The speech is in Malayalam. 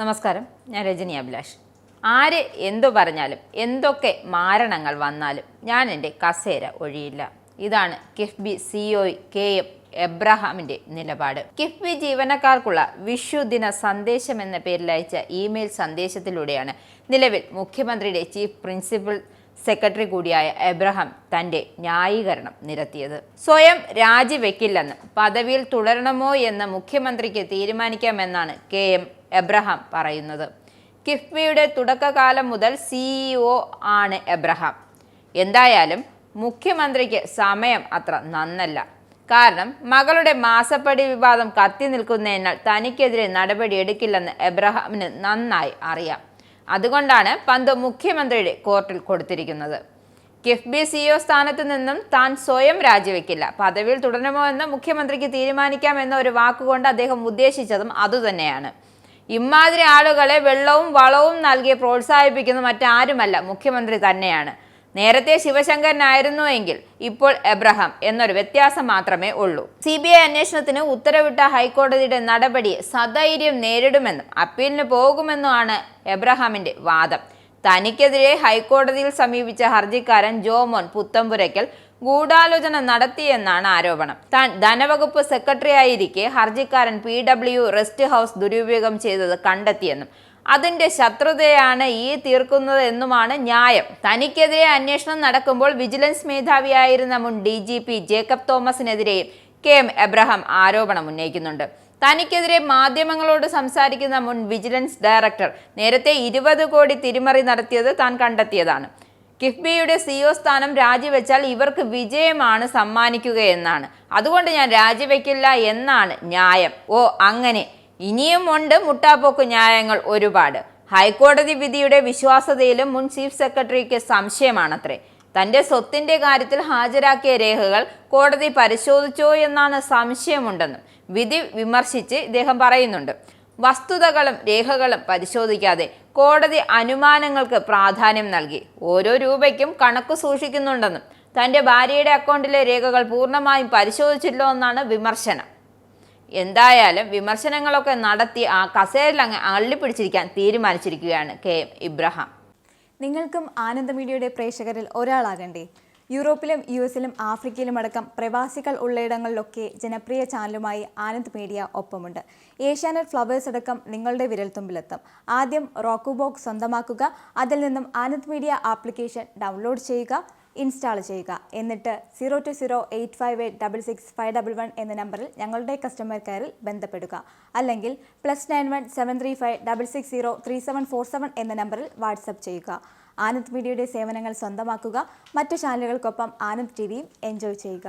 നമസ്കാരം, ഞാൻ രജനി അഭിലാഷ്. ആര് എന്തു പറഞ്ഞാലും എന്തൊക്കെ മാരണങ്ങൾ വന്നാലും ഞാൻ എൻ്റെ കസേര ഒഴിയില്ല. ഇതാണ് കിഫ്ബി സിഇഒ കെ.എം. എബ്രഹാമിൻ്റെ നിലപാട്. കിഫ്ബി ജീവനക്കാർക്കുള്ള വിഷുദിന സന്ദേശം എന്ന പേരിൽ അയച്ച ഇമെയിൽ സന്ദേശത്തിലൂടെയാണ് നിലവിൽ മുഖ്യമന്ത്രിയുടെ ചീഫ് പ്രിൻസിപ്പൽ സെക്രട്ടറി കൂടിയായ എബ്രഹാം തൻ്റെ ന്യായീകരണം നിരത്തിയത്. സ്വയം രാജിവെക്കില്ലെന്നും പദവിയിൽ തുടരണമോ എന്ന് മുഖ്യമന്ത്രിക്ക് തീരുമാനിക്കാമെന്നാണ് കെ.എം. എബ്രഹാം പറയുന്നത്. കിഫ്ബിയുടെ തുടക്കകാലം മുതൽ സിഇഒ ആണ് എബ്രഹാം. എന്തായാലും മുഖ്യമന്ത്രിക്ക് സമയം അത്ര നന്നല്ല. കാരണം മകളുടെ മാസപ്പടി വിവാദം കത്തി നിൽക്കുന്നതിനാൽ തനിക്കെതിരെ നടപടി എടുക്കില്ലെന്ന് എബ്രഹാമിന് നന്നായി അറിയാം. അതുകൊണ്ടാണ് പന്ത് മുഖ്യമന്ത്രിയുടെ കോർട്ടിൽ കൊടുത്തിരിക്കുന്നത്. കിഫ്ബി സിഇഒ സ്ഥാനത്ത് നിന്നും താൻ സ്വയം രാജിവെക്കില്ല, പദവിയിൽ തുടരണമോ എന്ന് മുഖ്യമന്ത്രിക്ക് തീരുമാനിക്കാമെന്ന ഒരു വാക്കുകൊണ്ട് അദ്ദേഹം ഉദ്ദേശിച്ചതും അതുതന്നെയാണ്. ഇമാതിരി ആളുകളെ വെള്ളവും വളവും നൽകി പ്രോത്സാഹിപ്പിക്കുന്ന മറ്റാരുമല്ല, മുഖ്യമന്ത്രി തന്നെയാണ്. നേരത്തെ ശിവശങ്കരനായിരുന്നുവെങ്കിൽ ഇപ്പോൾ എബ്രഹാം എന്നൊരു വ്യത്യാസം മാത്രമേ ഉള്ളൂ. CBI അന്വേഷണത്തിന് ഉത്തരവിട്ട ഹൈക്കോടതിയുടെ നടപടിയെ സധൈര്യം നേരിടുമെന്നും അപ്പീലിന് പോകുമെന്നുമാണ് എബ്രഹാമിന്റെ വാദം. തനിക്കെതിരെ ഹൈക്കോടതിയിൽ സമീപിച്ച ഹർജിക്കാരൻ ജോമോൻ പുത്തമ്പുരയ്ക്കൽ ഗൂഢാലോചന നടത്തിയെന്നാണ് ആരോപണം. താൻ ധനവകുപ്പ് സെക്രട്ടറി ആയിരിക്കെ ഹർജിക്കാരൻ PW റെസ്റ്റ് ഹൗസ് ദുരുപയോഗം ചെയ്തത് കണ്ടെത്തിയെന്നും അതിന്റെ ശത്രുതയാണ് ഈ തീർക്കുന്നത് എന്നുമാണ് ന്യായം. തനിക്കെതിരെ അന്വേഷണം നടക്കുമ്പോൾ വിജിലൻസ് മേധാവിയായിരുന്ന മുൻ DGP ജേക്കബ് തോമസിനെതിരെയും കെ.എം. എബ്രഹാം ആരോപണം ഉന്നയിക്കുന്നുണ്ട്. തനിക്കെതിരെ മാധ്യമങ്ങളോട് സംസാരിക്കുന്ന മുൻ വിജിലൻസ് ഡയറക്ടർ നേരത്തെ 20 കോടി തിരിമറി നടത്തിയത് താൻ കണ്ടെത്തിയതാണ്. കിഫ്ബിയുടെ സിഇഒ സ്ഥാനം രാജിവെച്ചാൽ ഇവർക്ക് വിജയമാണ് സമ്മാനിക്കുകയെന്നാണ്. അതുകൊണ്ട് ഞാൻ രാജിവെക്കില്ല എന്നാണ് ന്യായം. ഓ അങ്ങനെ, ഇനിയും ഉണ്ട് മുട്ടാപ്പോക്ക് ന്യായങ്ങൾ ഒരുപാട്. ഹൈക്കോടതി വിധിയുടെ വിശ്വാസ്യതയിലും മുൻ ചീഫ് സെക്രട്ടറിക്ക് സംശയമാണത്രേ. തന്റെ സ്വത്തിന്റെ കാര്യത്തിൽ ഹാജരാക്കിയ രേഖകൾ കോടതി പരിശോധിച്ചോ എന്നാണ് സംശയമുണ്ടെന്നും വിധി വിമർശിച്ച് ഇദ്ദേഹം പറയുന്നുണ്ട്. വസ്തുതകളും രേഖകളും പരിശോധിക്കാതെ കോടതി അനുമാനങ്ങൾക്ക് പ്രാധാന്യം നൽകി ഓരോ രൂപയ്ക്കും കണക്ക് സൂക്ഷിക്കുന്നുണ്ടെന്നും തൻ്റെ ഭാര്യയുടെ അക്കൗണ്ടിലെ രേഖകൾ പൂർണ്ണമായും പരിശോധിച്ചില്ലോ എന്നാണ് വിമർശനം. എന്തായാലും വിമർശനങ്ങളൊക്കെ നടത്തി ആ കസേരയിൽ അങ്ങ് അള്ളിപ്പിടിച്ചിരിക്കാൻ തീരുമാനിച്ചിരിക്കുകയാണ് കെ.എം. എബ്രഹാം. നിങ്ങൾക്കും ആനന്ദ മീഡിയയുടെ പ്രേക്ഷകരിൽ ഒരാളാകണ്ടേ? യൂറോപ്പിലും US-ലും ആഫ്രിക്കയിലും അടക്കം പ്രവാസികൾ ഉള്ളയിടങ്ങളിലൊക്കെ ജനപ്രിയ ചാനലുമായി ആനന്ദ് മീഡിയ ഒപ്പമുണ്ട്. ഏഷ്യാനെറ്റ് ഫ്ലവേഴ്സ് അടക്കം നിങ്ങളുടെ വിരൽത്തുമ്പിലെത്തും. ആദ്യം റോക്കു ബോക്സ് സ്വന്തമാക്കുക, അതിൽ നിന്നും ആനന്ദ് മീഡിയ ആപ്ലിക്കേഷൻ ഡൗൺലോഡ് ചെയ്യുക, ഇൻസ്റ്റാൾ ചെയ്യുക. എന്നിട്ട് 02085866511 എന്ന നമ്പറിൽ ഞങ്ങളുടെ കസ്റ്റമർ കെയറിൽ ബന്ധപ്പെടുക. അല്ലെങ്കിൽ +91 735 660 3747 എന്ന നമ്പറിൽ വാട്സപ്പ് ചെയ്യുക. ആനന്ദ് മീഡിയയുടെ സേവനങ്ങൾ സ്വന്തമാക്കുക. മറ്റു ചാനലുകൾക്കൊപ്പം ആനന്ദ് TVയും എൻജോയ് ചെയ്യുക.